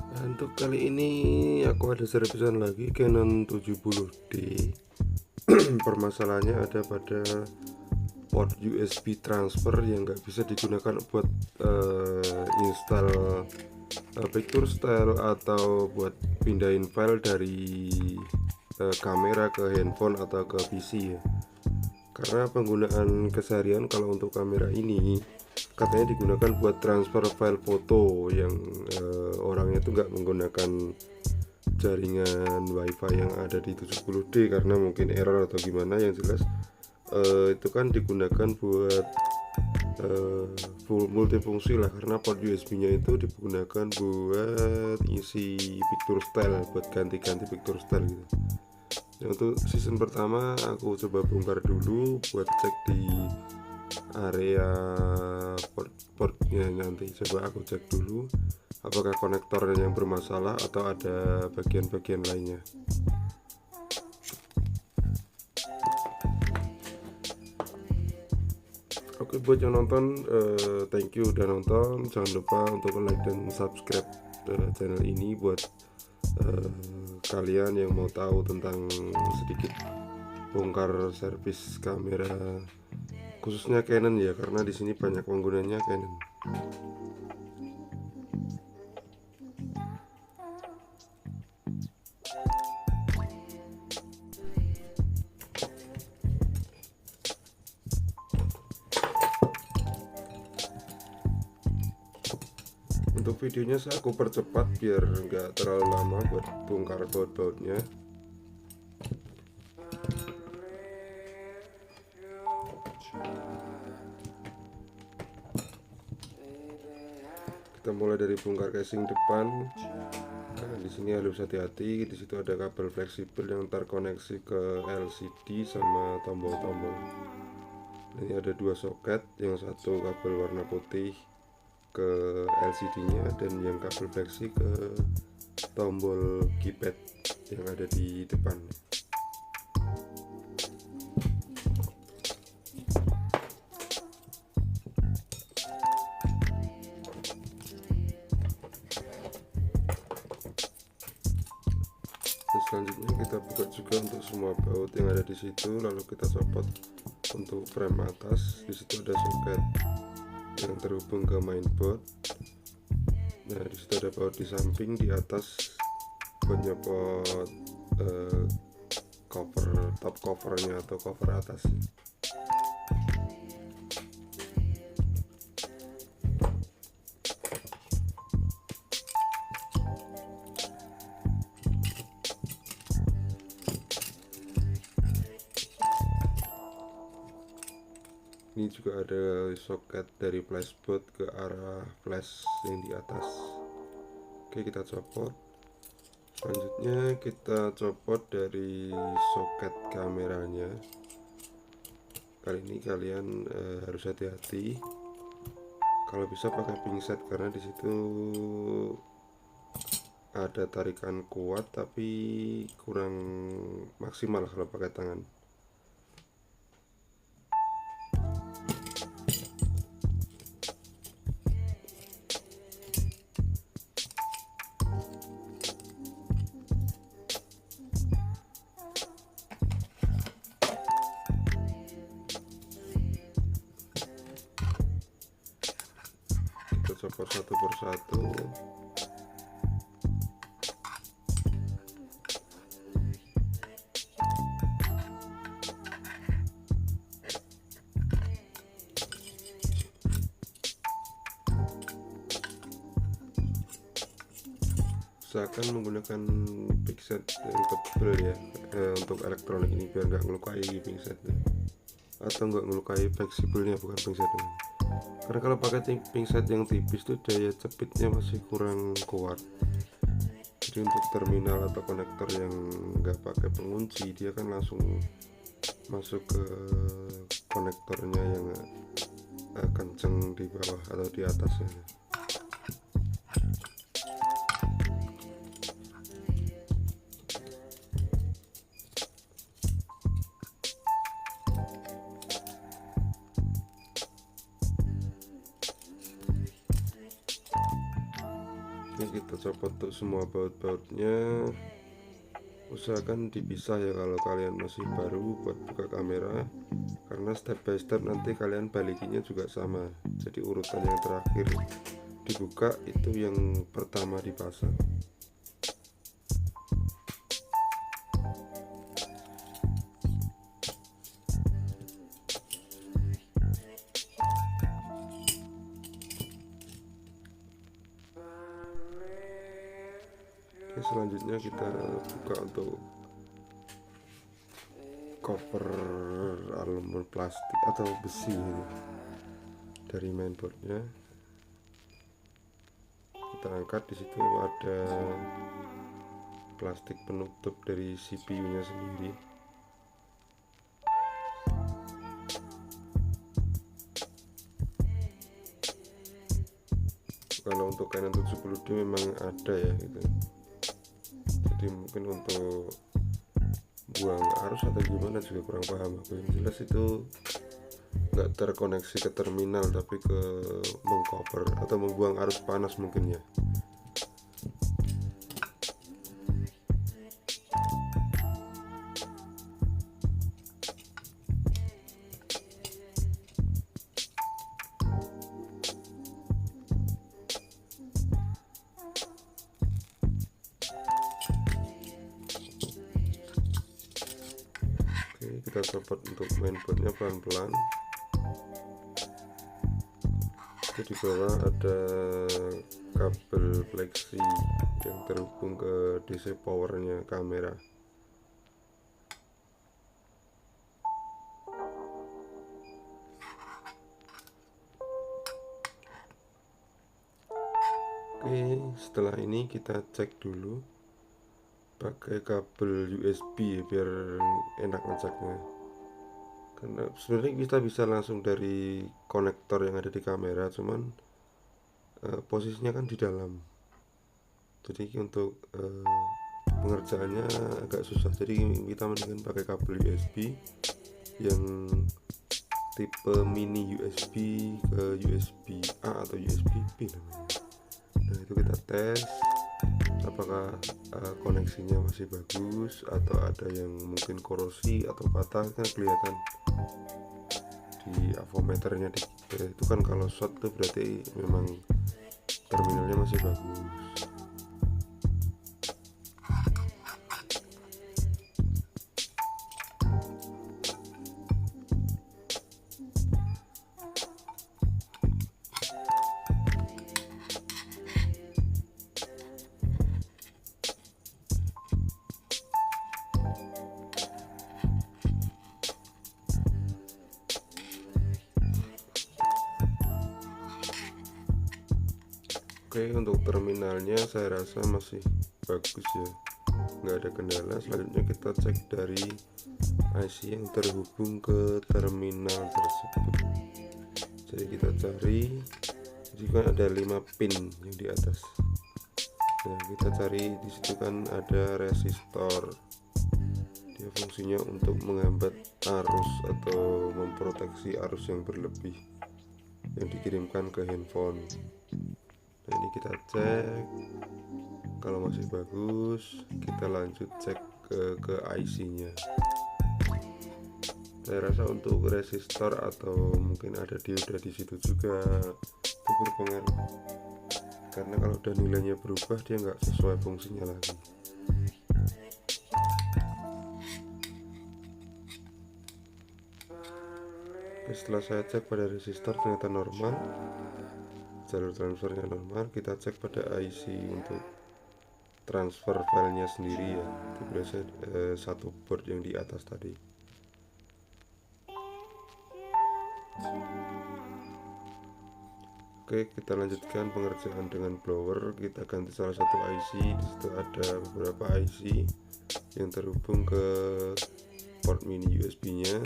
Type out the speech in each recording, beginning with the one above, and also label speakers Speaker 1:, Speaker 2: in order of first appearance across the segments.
Speaker 1: Untuk kali ini aku ada servisan lagi Canon 70D. Permasalahannya ada pada port USB transfer yang nggak bisa digunakan buat install picture style atau buat pindahin file dari kamera ke handphone atau ke PC ya. Karena penggunaan keseharian kalau untuk kamera ini katanya digunakan buat transfer file foto yang orangnya itu nggak menggunakan jaringan wifi yang ada di 70D karena mungkin error atau gimana. Yang jelas itu kan digunakan buat full multifungsi lah, karena port USB nya itu digunakan buat isi picture style, buat ganti-ganti picture style gitu. Nah, untuk season pertama aku coba bongkar dulu buat cek di area portnya. Nanti coba aku cek dulu apakah konektornya yang bermasalah atau ada bagian-bagian lainnya. Oke, buat yang nonton, thank you udah nonton. Jangan lupa untuk like dan subscribe channel ini buat kalian yang mau tahu tentang sedikit bongkar servis kamera, khususnya Canon ya, karena di sini banyak penggunanya Canon. Untuk videonya aku percepat biar nggak terlalu lama buat bongkar baut-bautnya. Kita mulai dari bongkar casing depan. Nah, di sini harus hati-hati. Di situ ada kabel fleksibel yang terkoneksi ke LCD sama tombol-tombol. Ini ada dua soket, yang satu kabel warna putih ke LCD-nya dan yang kabel fleksi ke tombol keypad yang ada di depan. Terus selanjutnya kita buka juga untuk semua baut yang ada di situ, lalu kita copot untuk frame atas. Di situ ada soket yang terhubung ke mainboard. Nah, di situ ada baut di samping, di atas buat nyopot cover, top covernya atau cover atas. Ini juga ada soket dari flashboard ke arah flash yang di atas. Oke, kita copot. Selanjutnya kita copot dari soket kameranya. Kali ini kalian harus hati-hati. Kalau bisa pakai pinset karena di situ ada tarikan kuat tapi kurang maksimal kalau pakai tangan. Kita copot satu persatu. Usahakan menggunakan pingset yang tebal ya, untuk elektronik ini biar nggak melukai pingsetnya atau nggak melukai fleksibelnya, bukan pingsetnya. Karena kalau pakai pingset yang tipis tuh daya cepitnya masih kurang kuat. Jadi untuk terminal atau konektor yang nggak pakai pengunci, dia kan langsung masuk ke konektornya yang kenceng di bawah atau di atasnya. Ini kita copot untuk semua baut-bautnya. Usahakan dipisah ya kalau kalian masih baru buat buka kamera, karena step by step nanti kalian balikinnya juga sama. Jadi urutan yang terakhir dibuka itu yang pertama dipasang. Oke, selanjutnya kita buka untuk cover aluminium plastik atau besi ini dari mainboardnya. Kita angkat, di situ ada plastik penutup dari CPU-nya sendiri. Kalau untuk Canon 70D memang ada ya gitu. Jadi mungkin untuk buang arus atau gimana juga kurang paham aku. Yang jelas itu nggak terkoneksi ke terminal, tapi ke mengcover atau membuang arus panas mungkin ya. Oke, kita copot untuk mainboardnya pelan-pelan. Di bawah ada kabel fleksi yang terhubung ke DC powernya kamera. Oke, setelah ini kita cek dulu pakai kabel USB ya, biar enak ngeceknya. Karena sebenarnya kita bisa langsung dari konektor yang ada di kamera, cuman posisinya kan di dalam, jadi untuk pengerjaannya agak susah. Jadi kita mendingan pakai kabel USB yang tipe mini USB ke USB A atau USB B namanya. Nah, itu kita tes apakah koneksinya masih bagus atau ada yang mungkin korosi atau patah. Kan kelihatan di avometernya itu kan, kalau short tuh berarti memang terminalnya masih bagus. Oke, untuk terminalnya saya rasa masih bagus ya, nggak ada kendala. Selanjutnya kita cek dari IC yang terhubung ke terminal tersebut. Jadi kita cari, jika ada 5 pin yang di atas. Nah, kita cari di situ kan ada resistor. Dia fungsinya untuk menghambat arus atau memproteksi arus yang berlebih yang dikirimkan ke handphone. Nah, ini kita cek, kalau masih bagus kita lanjut cek ke IC-nya. Saya rasa untuk resistor atau mungkin ada dioda di situ juga itu berpengaruh, karena kalau udah nilainya berubah dia nggak sesuai fungsinya lagi. Setelah saya cek pada resistor ternyata normal, jalur transfernya normal. Kita cek pada IC untuk transfer filenya sendiri ya, itu biasanya satu board yang di atas tadi. Oke, kita lanjutkan pengerjaan dengan blower. Kita ganti salah satu IC. Di situ ada beberapa IC yang terhubung ke port mini USB-nya.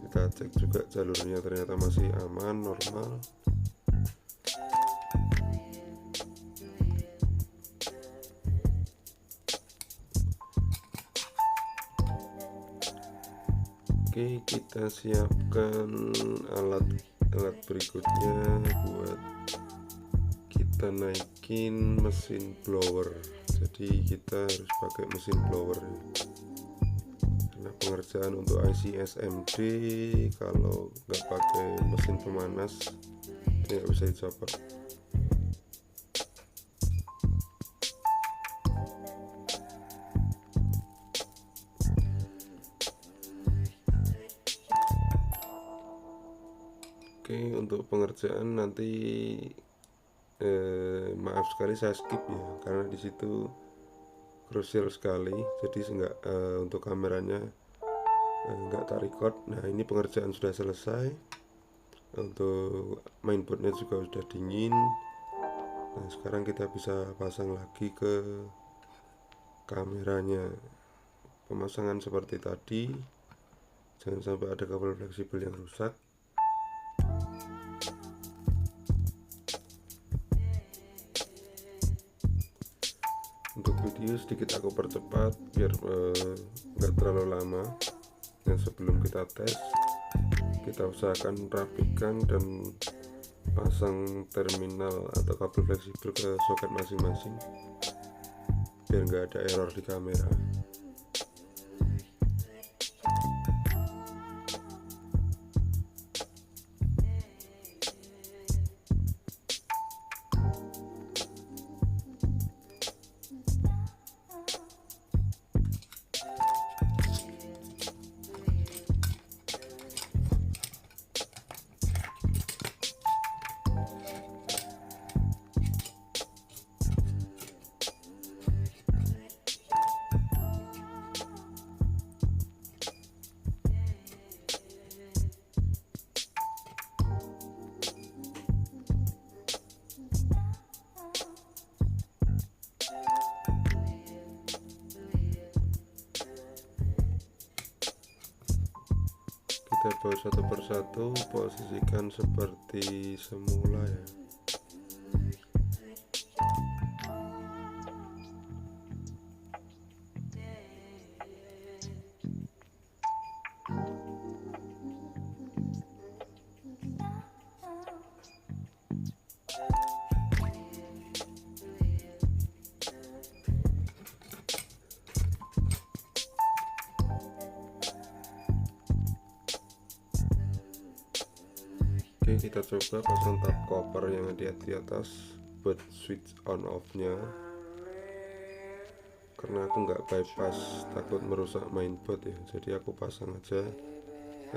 Speaker 1: Kita cek juga jalurnya, ternyata masih aman, normal. Oke, kita siapkan alat berikutnya buat kita kita naikin mesin blower. Jadi kita harus pakai mesin blower ya. Karena pengerjaan untuk IC SMD kalau nggak pakai mesin pemanas ini nggak bisa dicopot. Oke, untuk pengerjaan nanti maaf sekali saya skip ya, karena disitu krusial sekali. Jadi untuk kameranya nggak tak record. Nah, ini pengerjaan sudah selesai. Untuk mainboardnya juga sudah dingin. Nah, sekarang kita bisa pasang lagi ke kameranya. Pemasangan seperti tadi, jangan sampai ada kabel fleksibel yang rusak. Untuk video sedikit aku percepat biar nggak terlalu lama. Dan sebelum kita tes, kita usahakan rapikan dan pasang terminal atau kabel fleksibel ke soket masing-masing biar nggak ada error di kamera. Kita bawa satu persatu, posisikan seperti semula ya. Oke, kita coba pasang tab cover yang ada di atas buat switch on off nya, karena aku nggak bypass takut merusak mainboard ya, jadi aku pasang aja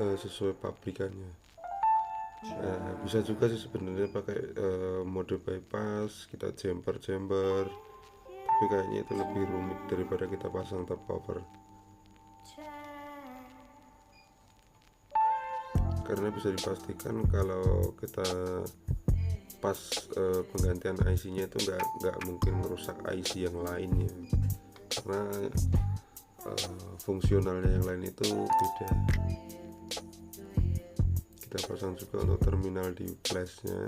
Speaker 1: sesuai pabrikannya. Bisa juga sih sebenarnya pakai mode bypass, kita jumper, tapi kayaknya itu lebih rumit daripada kita pasang tab cover, karena bisa dipastikan kalau kita pas penggantian IC nya itu nggak mungkin merusak IC yang lainnya, karena fungsionalnya yang lain itu beda. Kita pasang juga untuk terminal di flash nya.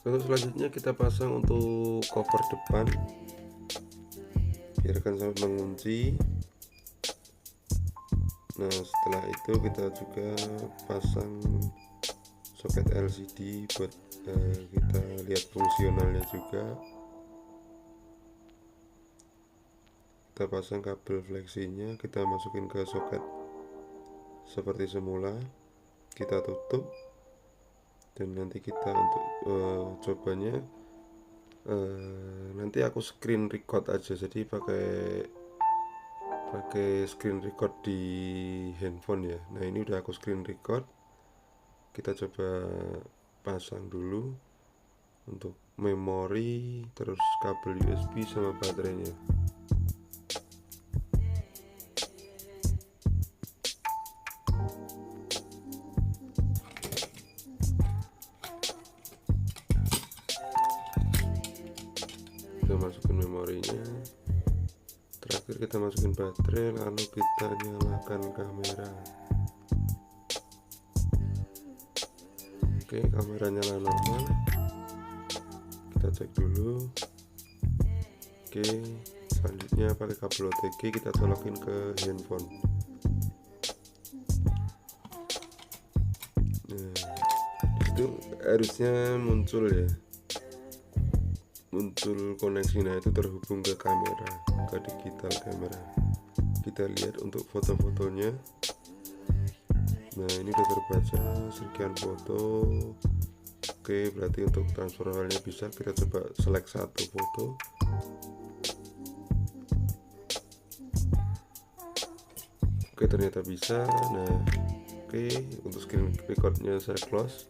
Speaker 1: Untuk selanjutnya kita pasang untuk cover depan, biarkan sampai mengunci. Nah, setelah itu kita juga pasang soket LCD buat kita lihat fungsionalnya juga. Kita pasang kabel fleksinya, kita masukin ke soket seperti semula, kita tutup. Dan nanti kita untuk cobanya nanti aku screen record aja, jadi pakai screen record di handphone ya. Nah, ini udah aku screen record, kita coba pasang dulu untuk memori, terus kabel USB sama baterainya. Kita masukin memorinya, terakhir kita masukin baterai, lalu kita nyalakan kamera. Oke, kamera nyala normal, kita cek dulu. Oke, selanjutnya pakai kabel OTG kita colokin ke handphone. Nah, itu harusnya muncul ya, muncul koneksi. Nah, itu terhubung ke kamera, ke digital kamera. Kita lihat untuk foto-fotonya. Nah, ini udah terbaca sekian foto. Oke, berarti untuk transfer filenya bisa. Kita coba select satu foto. Oke, ternyata bisa. Nah, oke, untuk screen recordnya saya close.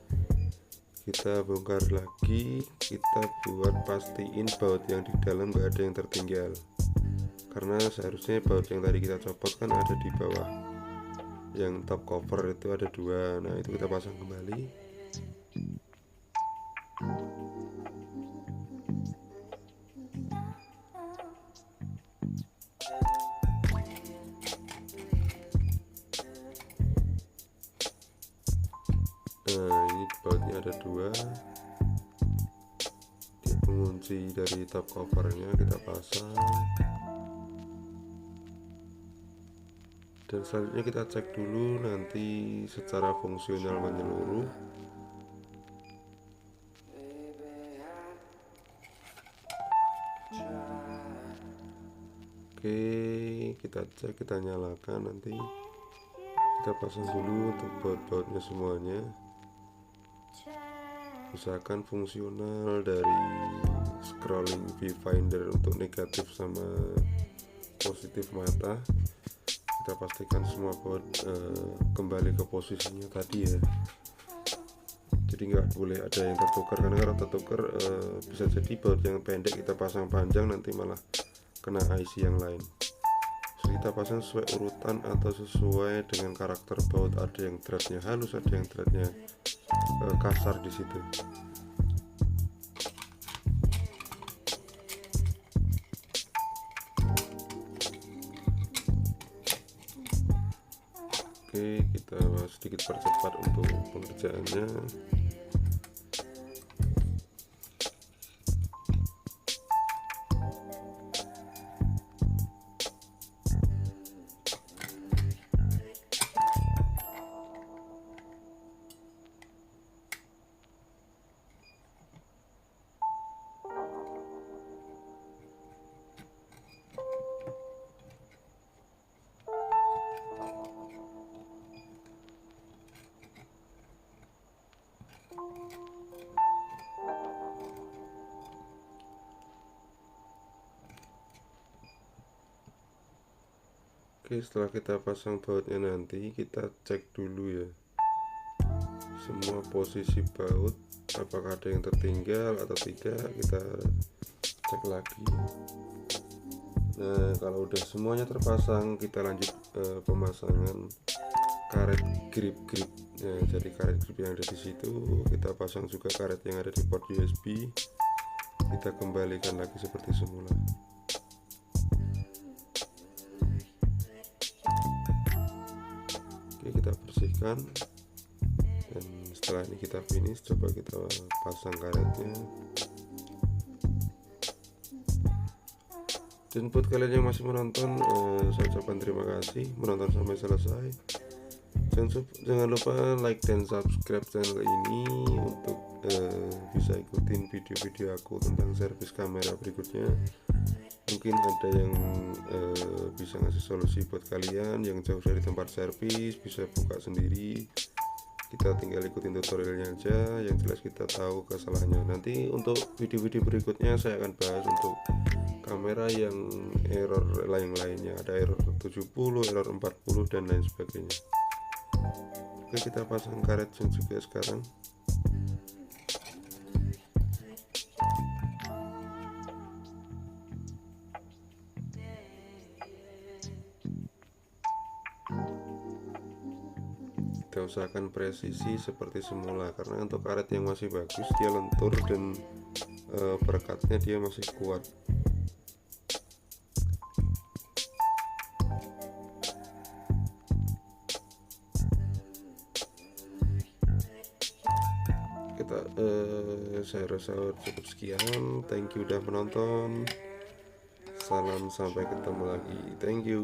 Speaker 1: Kita bongkar lagi, kita buat pastiin baut yang di dalam gak ada yang tertinggal, karena seharusnya baut yang tadi kita copot kan ada di bawah, yang top cover itu ada 2. Nah, itu kita pasang kembali. Nah, ini bautnya ada 2, dia pengunci dari top covernya kita pasang. Dan selanjutnya kita cek dulu nanti secara fungsional menyeluruh. Oke, kita cek, kita nyalakan, nanti kita pasang dulu untuk baut-bautnya semuanya. Usahakan fungsional dari scrolling viewfinder untuk negatif sama positif mata. Kita pastikan semua baut kembali ke posisinya tadi ya. Jadi nggak boleh ada yang tertukar, karena kalau tertukar bisa jadi baut yang pendek kita pasang panjang, nanti malah kena IC yang lain. Jadi kita pasang sesuai urutan atau sesuai dengan karakter baut. Ada yang threadnya halus, ada yang threadnya kasar di situ. Oke, kita sedikit percepat untuk pengerjaannya. Oke, setelah kita pasang bautnya, nanti kita cek dulu ya semua posisi baut, apakah ada yang tertinggal atau tidak. Kita cek lagi. Nah, kalau udah semuanya terpasang, kita lanjut pemasangan karet grip. Nah, jadi karet grip yang ada di situ kita pasang juga, karet yang ada di port USB kita kembalikan lagi seperti semula. Oke, kita bersihkan, dan setelah ini kita finish. Coba kita pasang karetnya. Dan buat kalian yang masih menonton, saya ucapkan terima kasih menonton sampai selesai. Jangan lupa like dan subscribe channel ini untuk bisa ikutin video-video aku tentang servis kamera berikutnya. Mungkin ada yang bisa ngasih solusi buat kalian yang jauh dari tempat servis, bisa buka sendiri. Kita tinggal ikutin tutorialnya aja, yang jelas kita tahu kesalahannya. Nanti untuk video-video berikutnya saya akan bahas untuk kamera yang error lainnya, ada error 70, error 40 dan lain sebagainya. Oke, kita pasang karetnya juga sekarang. Kita usahakan presisi seperti semula, karena untuk karet yang masih bagus dia lentur dan perekatnya dia masih kuat. Saya rasa cukup sekian. Thank you udah menonton. Salam, sampai ketemu lagi. Thank you.